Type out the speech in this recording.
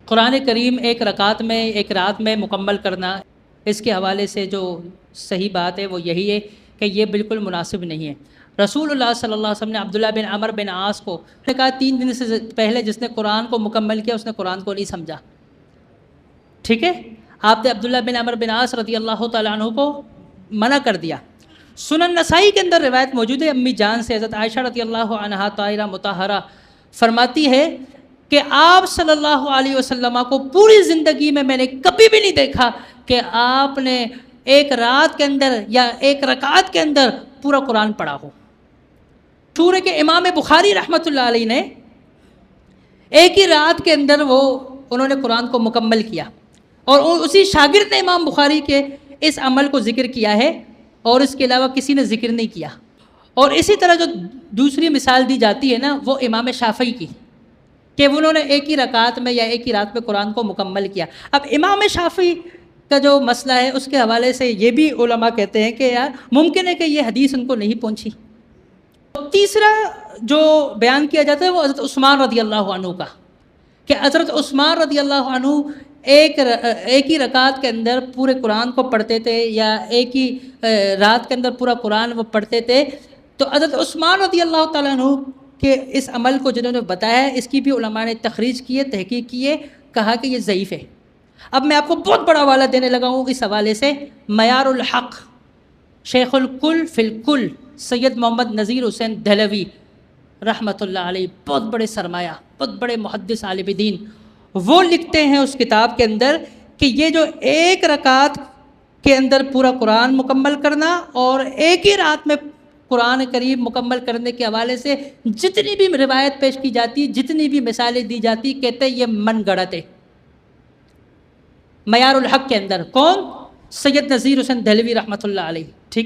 قرآن کریم ایک رکعت میں ایک رات میں مکمل کرنا، اس کے حوالے سے جو صحیح بات ہے وہ یہی ہے کہ یہ بالکل مناسب نہیں ہے۔ رسول اللہ صلی اللہ علیہ وسلم نے عبداللہ بن عمر بن عاص کو کہا 3 دن سے پہلے جس نے قرآن کو مکمل کیا اس نے قرآن کو نہیں سمجھا، ٹھیک ہے؟ آپ نے عبداللہ بن عمر بن عاص رضی اللہ تعالیٰ عنہ کو منع کر دیا۔ سنن نسائی کے اندر روایت موجود ہے امی جان سے، حضرت عائشہ رضی اللہ عنہا طاہرہ مطہرہ فرماتی ہے کہ آپ صلی اللہ علیہ وسلم کو پوری زندگی میں نے کبھی بھی نہیں دیکھا کہ آپ نے ایک رات کے اندر یا ایک رکعت کے اندر پورا قرآن پڑھا ہو۔ سورہ کے امام بخاری رحمۃ اللہ علیہ نے ایک ہی رات کے اندر انہوں نے قرآن کو مکمل کیا، اور اسی شاگرد نے امام بخاری کے اس عمل کو ذکر کیا ہے اور اس کے علاوہ کسی نے ذکر نہیں کیا۔ اور اسی طرح جو دوسری مثال دی جاتی ہے نا وہ امام شافعی کی، کہ انہوں نے ایک ہی رکعت میں یا ایک ہی رات میں قرآن کو مکمل کیا۔ اب امام شافعی کا جو مسئلہ ہے اس کے حوالے سے یہ بھی علماء کہتے ہیں کہ یار ممکن ہے کہ یہ حدیث ان کو نہیں پہنچی۔ تیسرا جو بیان کیا جاتا ہے وہ حضرت عثمان رضی اللہ عنہ کا، کہ حضرت عثمان رضی اللہ عنہ ایک ہی رکعت کے اندر پورے قرآن کو پڑھتے تھے یا ایک ہی رات کے اندر پورا قرآن وہ پڑھتے تھے۔ تو حضرت عثمان رضی اللہ تعالیٰ عنہ کہ اس عمل کو جنہوں نے بتایا ہے اس کی بھی علماء نے تخریج کی ہے، تحقیق کی ہے، کہا کہ یہ ضعیف ہے۔ اب میں آپ کو بہت بڑا حوالہ دینے لگا ہوں اس حوالے سے، معیار الحق شیخ الکل فی الکل سید محمد نذیر حسین دہلوی رحمۃ اللہ علیہ، بہت بڑے سرمایہ، بہت بڑے محدث عالم دین، وہ لکھتے ہیں اس کتاب کے اندر کہ یہ جو ایک رکعت کے اندر پورا قرآن مکمل کرنا اور ایک ہی رات میں قرآن کریم مکمل کرنے کے حوالے سے جتنی بھی روایت پیش کی جاتی، جتنی بھی مثالیں دی جاتی، کہتے ہیں یہ من گڑت ہے۔ معیار الحق کے اندر کون؟ سید نذیر حسین دہلوی رحمۃ اللہ علیہ، ٹھیک ہے۔